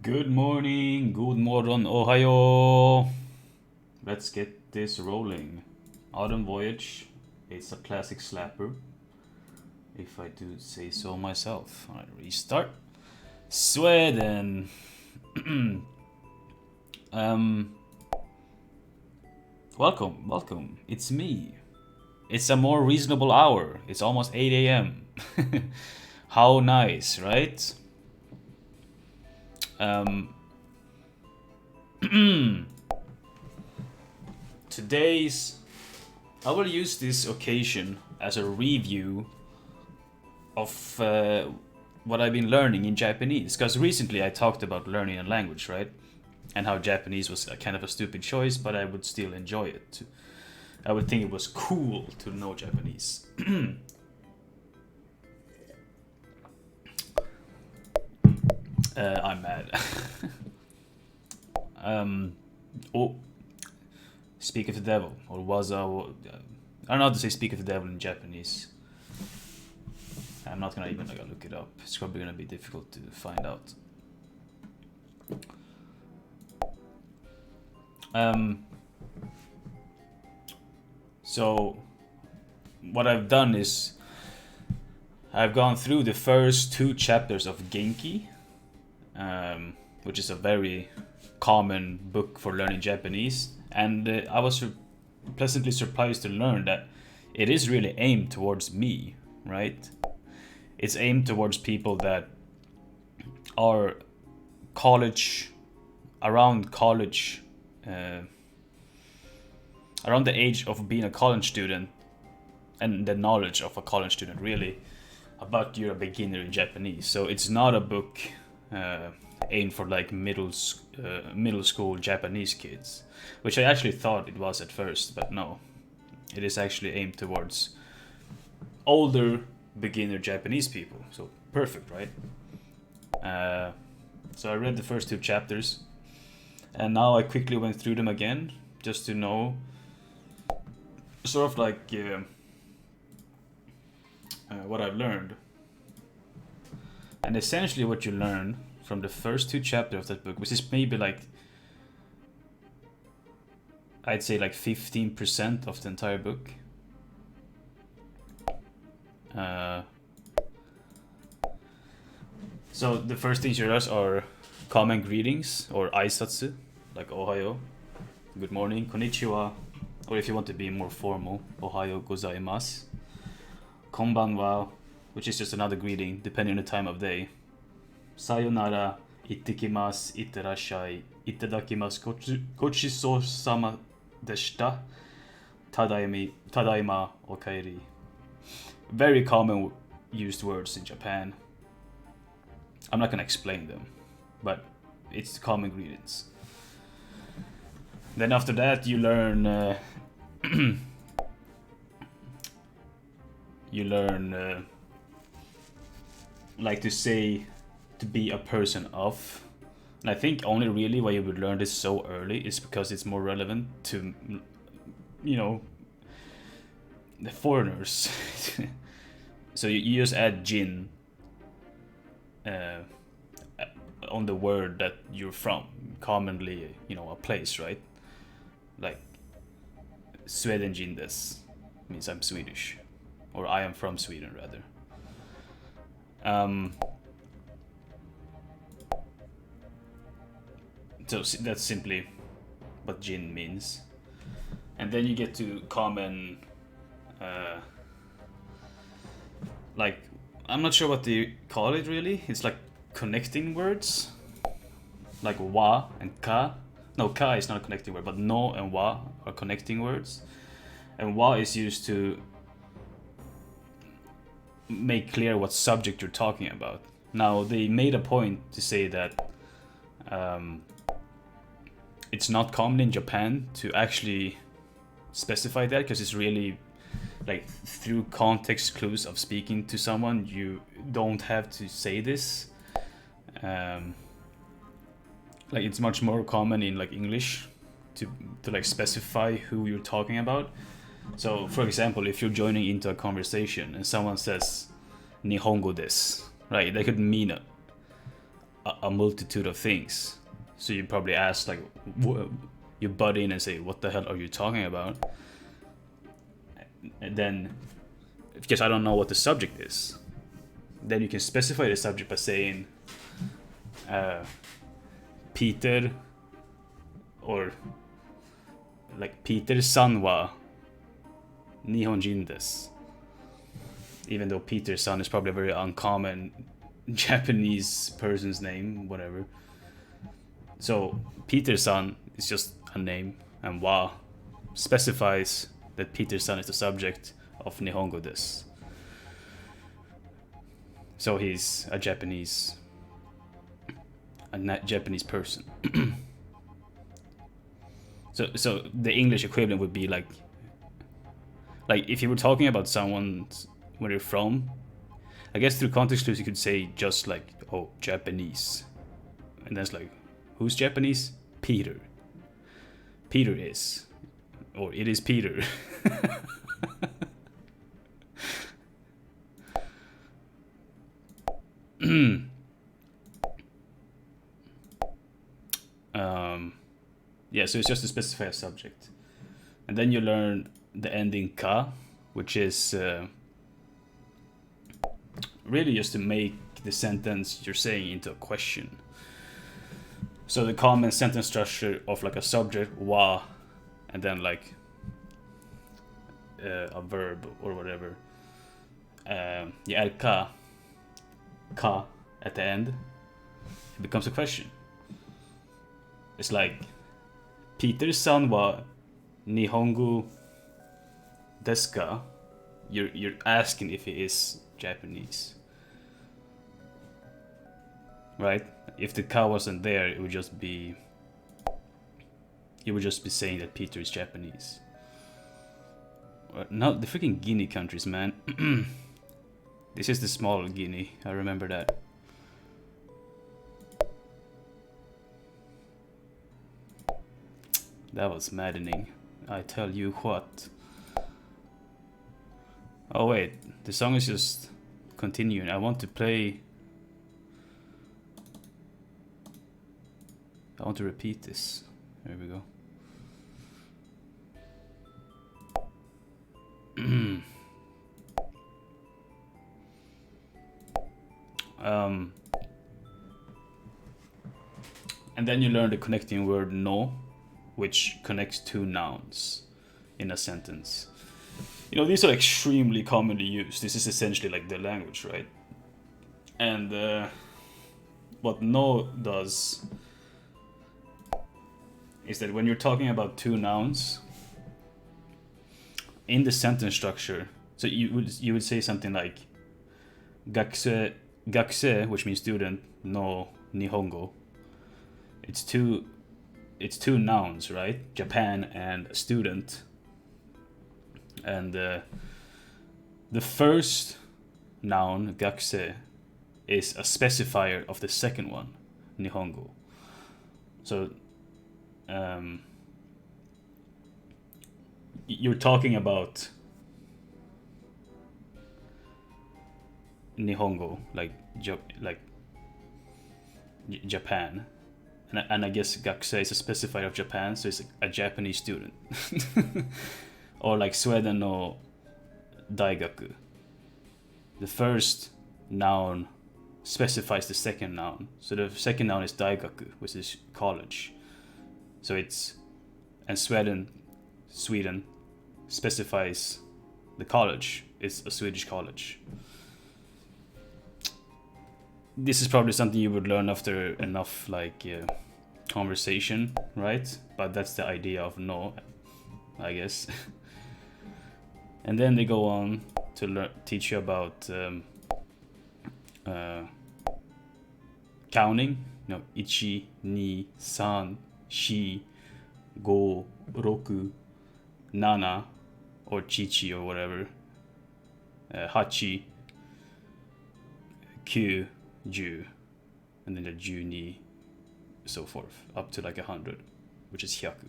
Good morning, good morning, Ohio. Let's get this rolling. Autumn Voyage, it's a classic slapper, if I do say so myself. Alright, restart. Sweden. um, welcome. It's me. It's a more reasonable hour. It's almost 8 a.m. How nice, right? Today's I will use this occasion as a review of what I've been learning in Japanese, because recently I talked about learning a language, right? And how Japanese was a kind of a stupid choice, but I would still enjoy it. I would think it was cool to know Japanese. I'm mad. Oh, speak of the devil, or was I don't know how to say speak of the devil in Japanese. I'm not gonna even look it up. It's probably gonna be difficult to find out. So what I've done is I've gone through the first two chapters of Genki, which is a very common book for learning Japanese, and I was pleasantly surprised to learn that it is really aimed towards me, right? It's aimed towards people that are around college, around the age of being a college student, and the knowledge of a college student, really, about you're a beginner in Japanese. So it's not a book aimed for like middle school Japanese kids, which I actually thought it was at first, but no, it is actually aimed towards older beginner Japanese people. So perfect, right? So I read the first two chapters, and now I quickly went through them again just to know, sort of like what I've learned. And essentially, what you learn from the first two chapters of that book, which is maybe like, I'd say like 15% of the entire book. So the first things you learn are common greetings, or aisatsu, like Ohio, good morning, konnichiwa, or if you want to be more formal, Ohayo gozaimasu, konbanwa, which is just another greeting depending on the time of day, sayonara, ittekimasu, itterashai, itadakimasu, gochiso sama deshita, tadaima, okaeri. Very common used words in Japan. I'm not gonna explain them, but it's common greetings. Then after that, you learn like to say, to be a person of. And I think only really why you would learn this so early is because it's more relevant to, the foreigners. So you just add jin on the word that you're from, commonly, a place, right? Like Sweden jin desu means I'm Swedish, or I am from Sweden, rather. So that's simply what jin means. And then you get to common, like, I'm not sure what they call it really. It's like connecting words, like wa and ka. No, ka is not a connecting word, but no and wa are connecting words. And wa is used to make clear what subject you're talking about. Now, they made a point to say that it's not common in Japan to actually specify that, because it's really like through context clues of speaking to someone, you don't have to say this. Like it's much more common in like English to like specify who you're talking about. So for example, if you're joining into a conversation and someone says Nihongo desu, right? They could mean a multitude of things. So you probably ask like, you butt in and say, "What the hell are you talking about?" And then, because I don't know what the subject is, then you can specify the subject by saying, Peter, or like Peter-san wa Nihonjin desu. Even though Peter-san is probably a very uncommon Japanese person's name, whatever. So Peter-san is just a name, and wa specifies that Peter-san is the subject of Nihongo desu. So he's a Japanese person. So the English equivalent would be like if you were talking about someone where they're from, I guess through context clues you could say just like, oh, Japanese, and that's like, who's Japanese? Peter. Peter is, or it is Peter. Yeah, so it's just to specify a subject. And then you learn the ending ka, which is really just to make the sentence you're saying into a question. So the common sentence structure of like a subject, wa, and then like a verb or whatever. You add ka at the end, it becomes a question. It's like, Peter-san wa Nihongo desu ka? You're asking if he is Japanese, right? If the ka wasn't there, it would just be, you would just be saying that Peter is Japanese. Not the freaking Guinea countries, man. This is the small Guinea. I remember that. That was maddening, I tell you what. Oh wait, the song is just continuing. I want to play. I want to repeat this. There we go. And then you learn the connecting word no, which connects two nouns in a sentence. You know, these are extremely commonly used. This is essentially like the language, right? And what no does is that when you're talking about two nouns in the sentence structure, so you would say something like gakuse, which means student, no Nihongo. It's two nouns, right? Japan and student. And the first noun, gakuse, is a specifier of the second one, Nihongo. So you're talking about Nihongo, like Japan. And I guess gakuse is a specifier of Japan, so it's a Japanese student. Or like Sweden no daigaku. The first noun specifies the second noun. So the second noun is daigaku, which is college. So it's, and Sweden specifies the college. It's a Swedish college. This is probably something you would learn after enough conversation, right? But that's the idea of no, I guess. And then they go on to teach you about counting. You know, ichi, ni, san, shi, go, roku, nana, or chichi or whatever. Hachi, kyu, ju, and then the ju, ni, so forth, up to like 100, which is hyaku.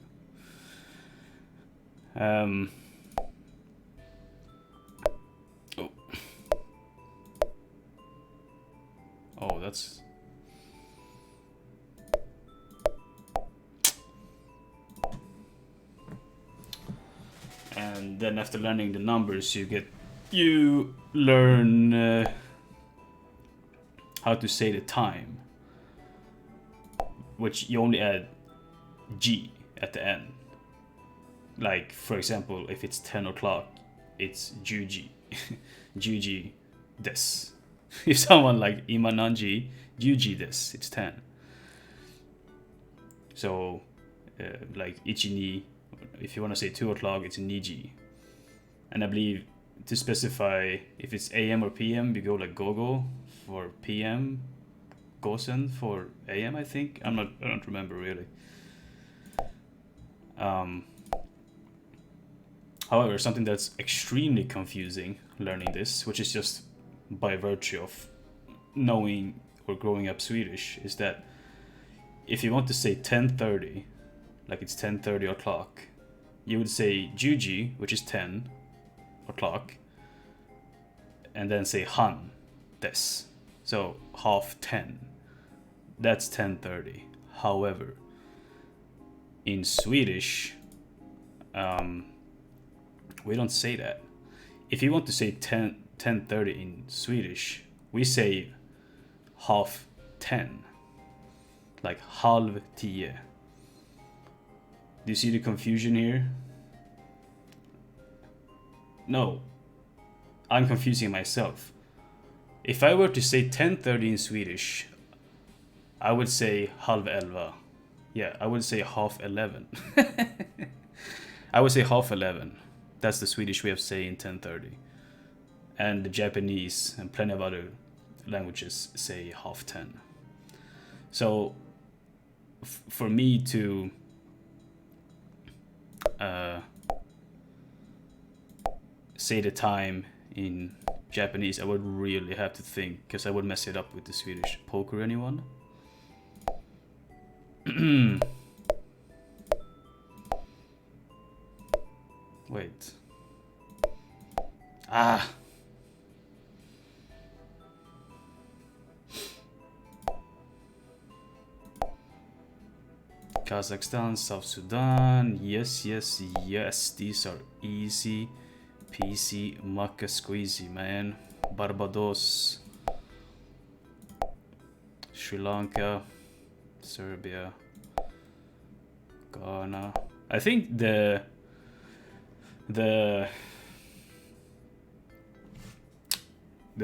Oh, that's And then after learning the numbers, you learn how to say the time, which you only add G at the end. Like, for example, if it's 10 o'clock, it's Juji. Juji des. If someone like Ima Nanji, Juji des, it's 10. So, like Ichi-ni, if you want to say 2 o'clock, it's Niji. And I believe to specify if it's AM or PM, you go like Gogo for PM, Gosen for AM, I think. I don't remember really. However, something that's extremely confusing learning this, which is just by virtue of knowing or growing up Swedish, is that if you want to say 10:30, like it's 10:30 o'clock, you would say Juji, which is 10 o'clock, and then say Han des. So 10:30. That's 10:30. However, in Swedish, we don't say that. If you want to say 10:30 in Swedish, we say 10:30, like 9:30. Do you see the confusion here? No, I'm confusing myself. If I were to say 10:30 in Swedish, I would say 10:30. Yeah, I would say 11:30. I would say 11:30. That's the Swedish way of saying 10:30. And the Japanese and plenty of other languages say 10:30. So for me to say the time in Japanese, I would really have to think, because I would mess it up with the Swedish. Poker, anyone? Wait. Kazakhstan, South Sudan. Yes. These are easy peasy, mucka squeezy, man. Barbados, Sri Lanka, Serbia, Ghana. I think the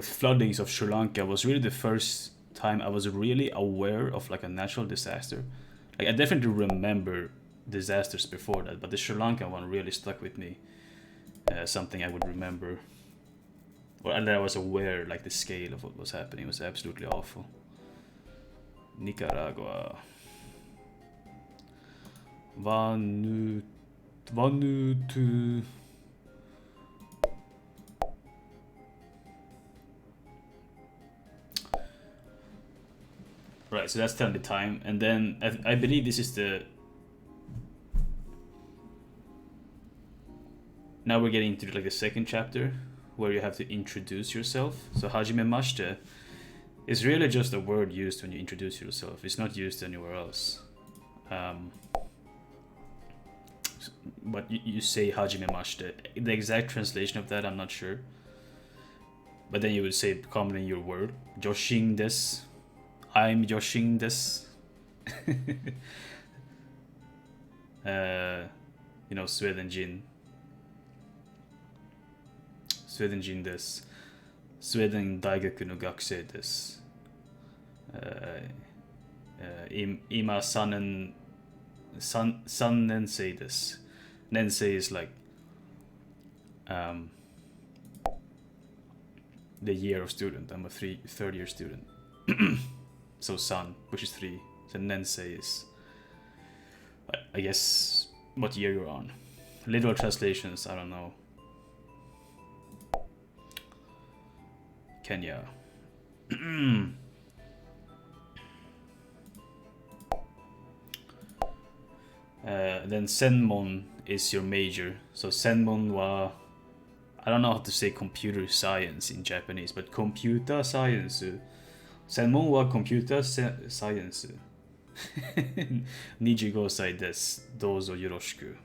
floodings of Sri Lanka was really the first time I was really aware of like a natural disaster. Like I definitely remember disasters before that, but the Sri Lanka one really stuck with me. Something I would remember, and I was aware like the scale of what was happening was absolutely awful. Nicaragua, Vanuatu. Right, so that's telling the time, and then I believe this is the. Now we're getting into like the second chapter, where you have to introduce yourself. So hajimemashite is really just a word used when you introduce yourself. It's not used anywhere else. But you say hajimemashite. The exact translation of that, I'm not sure. But then you would say commonly your word. Joshin desu. I'm Joshin desu. Sweden Jin. Sweden Jin desu. Sweden Daigaku no gakusei desu. Ima 3年生 desu. Nensei is like the year of student. I'm a third year student. So san, which is 3. So nensei is, I guess, what year you're on. Literal translations, I don't know. Kenya. Then senmon is your major. So senmon wa, I don't know how to say computer science in Japanese, but computer science. Senmon wa computer science. 25歳です。どうぞよろしく.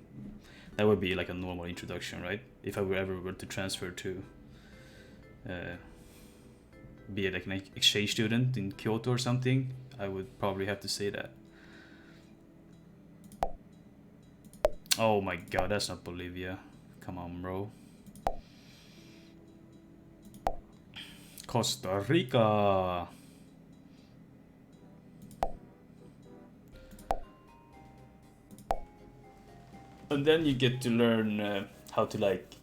That would be like a normal introduction, right? If I were ever were to transfer to be like an exchange student in Kyoto or something, I would probably have to say that. Oh my god, that's not Bolivia. Come on, bro. Costa Rica. And then you get to learn how to like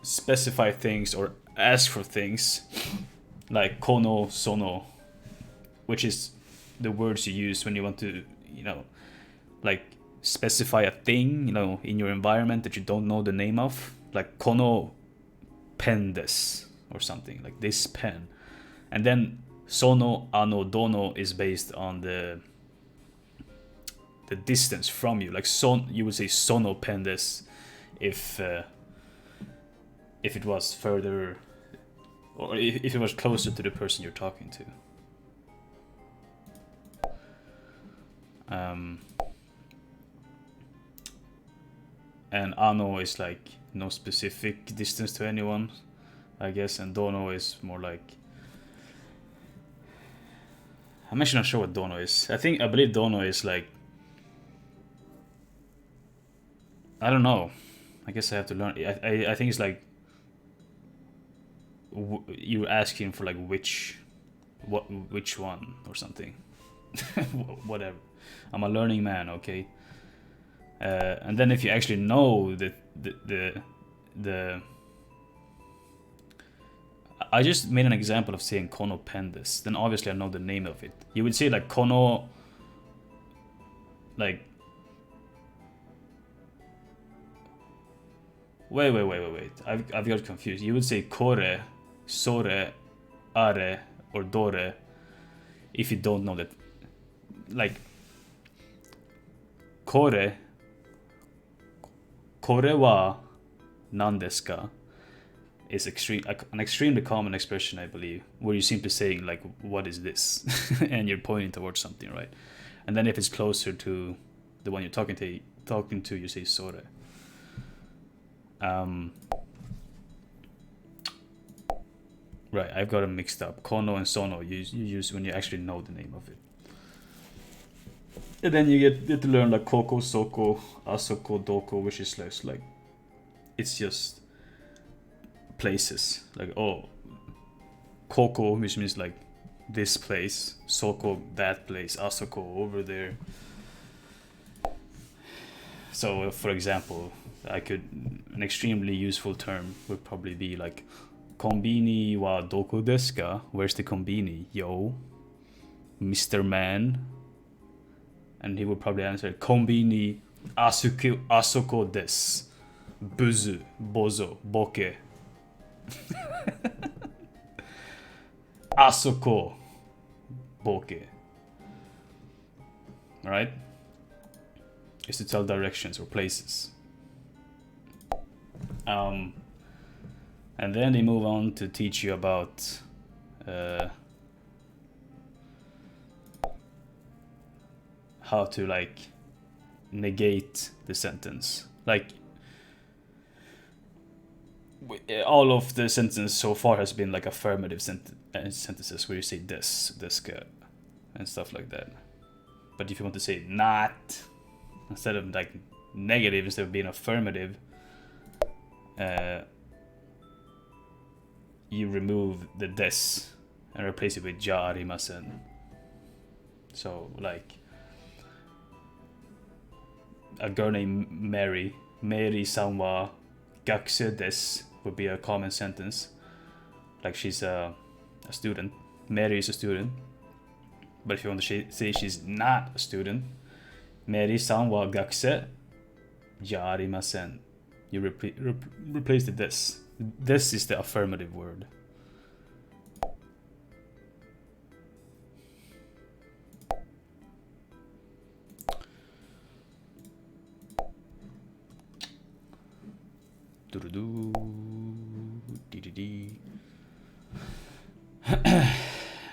specify things or ask for things, like kono, sono, which is the words you use when you want to, like specify a thing, in your environment that you don't know the name of, like kono pen desu or something, like this pen. And then sono, ano, dono is based on the distance from you. Like you would say sono pen desu if it was further, or if it was closer to the person you're talking to. And ano is like no specific distance to anyone, I guess, and dono is more like, I'm actually not sure what dono is. I believe dono is like, I don't know. I guess I have to learn. I think it's like you're asking for like which one or something. Whatever. I'm a learning man, okay. And then if you actually know the I just made an example of saying kono pendes, then obviously I know the name of it. You would say like kono, like wait. I've got confused. You would say kore, sore, are, or dore if you don't know that. Like kore wa nan desu ka is an extremely common expression, I believe, where you're simply saying like, what is this? And you're pointing towards something, right? And then if it's closer to the one you're talking to, you say sore. Right, I've got them mixed up. Kono and sono you use when you actually know the name of it. And then you get to learn like koko, soko, asoko, doko, which is less like, it's just places. Like, oh, koko, which means like this place, soko, that place, asoko, over there. So, for example, an extremely useful term would probably be like, konbini wa doko desu ka? Where's the konbini? Yo, Mr. Man. And he would probably answer, konbini asoko desu. Buzu, bozo, boke. Asoko, boke. Right? Is to tell directions or places. And then they move on to teach you about how to like negate the sentence. Like, all of the sentence so far has been like affirmative sentences where you say this, and stuff like that. But if you want to say not, instead of like negative, instead of being affirmative, you remove the des and replace it with ja arimasen. So like a girl named Mary-san wa gakusei desu would be a common sentence. Like she's a student. Mary is a student. But if you want to say she's not a student, Mary-san wa gakusei ja arimasen. You replace the des. This is the affirmative word.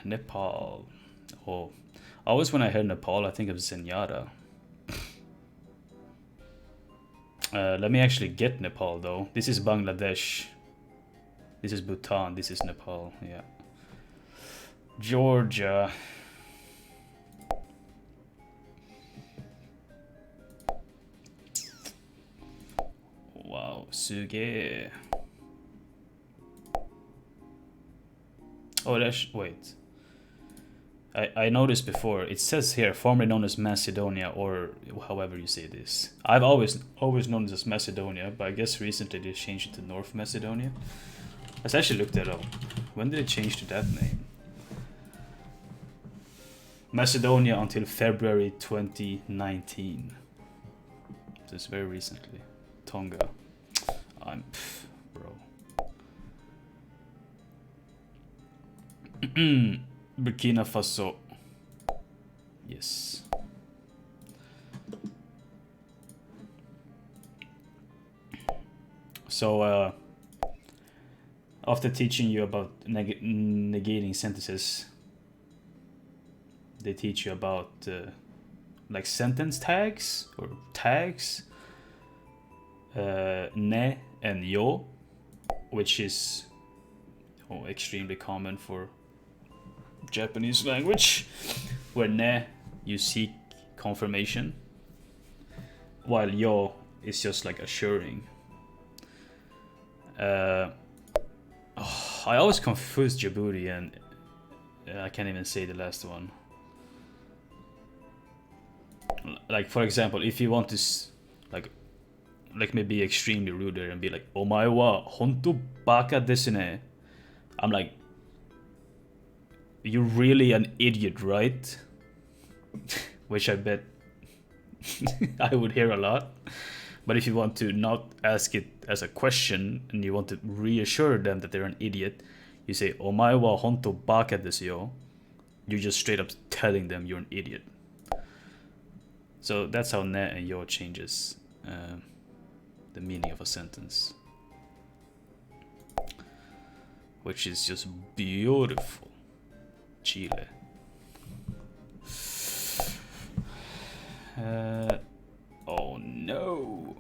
Nepal. Oh, always when I hear Nepal, I think of Zenyatta. Let me actually get Nepal though. This is Bangladesh. This is Bhutan. This is Nepal. Yeah. Georgia. Wow, suge. Oh, wait. I noticed before. It says here, formerly known as Macedonia, or however you say this. I've always known it as Macedonia, but I guess recently they changed it to North Macedonia. Let's actually look that up. When did it change to that name? Macedonia until February 2019. So it's very recently. Tonga. Bro. Burkina Faso. Yes. So, after teaching you about negating sentences, they teach you about like sentence tags or tags. Ne and yo, which is extremely common for Japanese language, where ne you seek confirmation, while yo is just like assuring. I always confuse Djibouti and I can't even say the last one. Like for example, if you want to like maybe extremely rude there and be like, "Omae wa honto baka desu ne." I'm like, you're really an idiot, right? Which I bet I would hear a lot. But if you want to not ask it as a question and you want to reassure them that they're an idiot, you say, "Omae wa honto baka desu yo." You're just straight up telling them you're an idiot. So that's how ne and yo changes the meaning of a sentence, which is just beautiful. Chile. Oh no.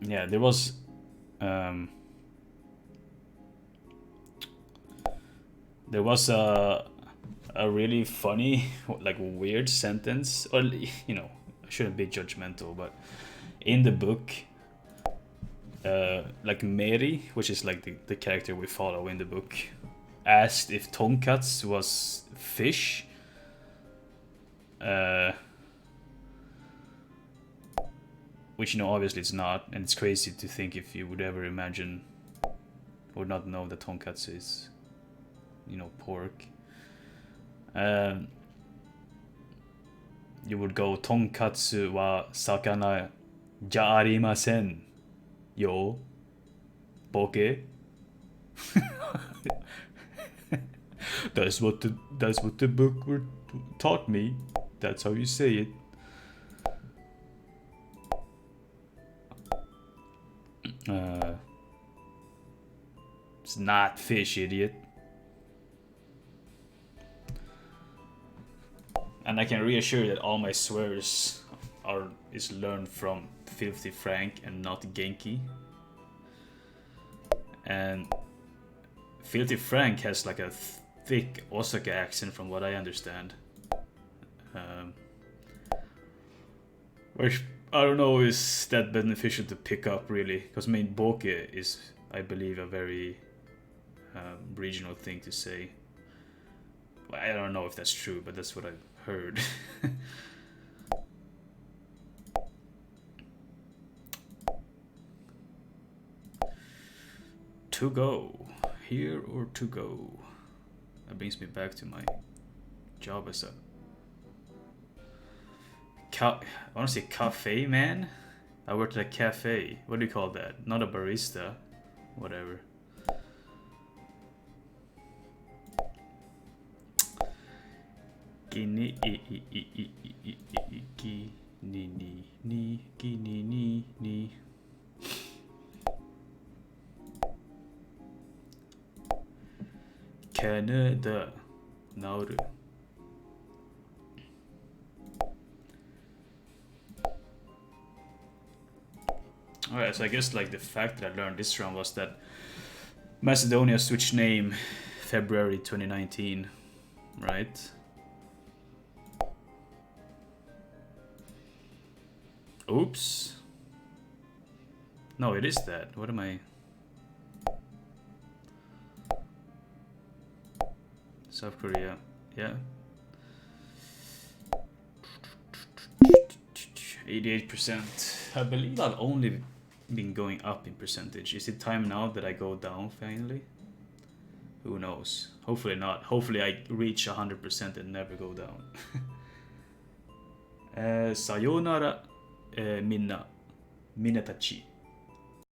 Yeah, there was a really funny, like weird sentence, or you know, I shouldn't be judgmental, but in the book, like Mary, which is like the character we follow in the book, asked if tonkatsu was fish. Which, you know, obviously it's not, and it's crazy to think if you would ever imagine or not know that tonkatsu is, you know, pork. You would go, tonkatsu wa sakana ja arimasen yo, boke. That's what the book taught me. That's how you say it. It's not fish, idiot. And I can reassure that all my swears is learned from Filthy Frank and not Genki. And Filthy Frank has like a thick Osaka accent from what I understand. Which I don't know is that beneficial to pick up really, because I mean boke is, I believe, a very regional thing to say. I don't know if that's true, but that's what I've heard. To go, here or to go. That brings me back to my job as a I want to say cafe man. I worked at a cafe. What do you call that? Not a barista. Whatever. Gini ni. Canada. Nauru. Alright, so I guess like the fact that I learned this round was that Macedonia switched name February 2019, right? Oops. No, it is that. What am I? South Korea, yeah. 88%. I believe I've only been going up in percentage. Is it time now that I go down finally? Who knows? Hopefully not. Hopefully I reach 100% and never go down. Sayonara, minna. Minna tachi.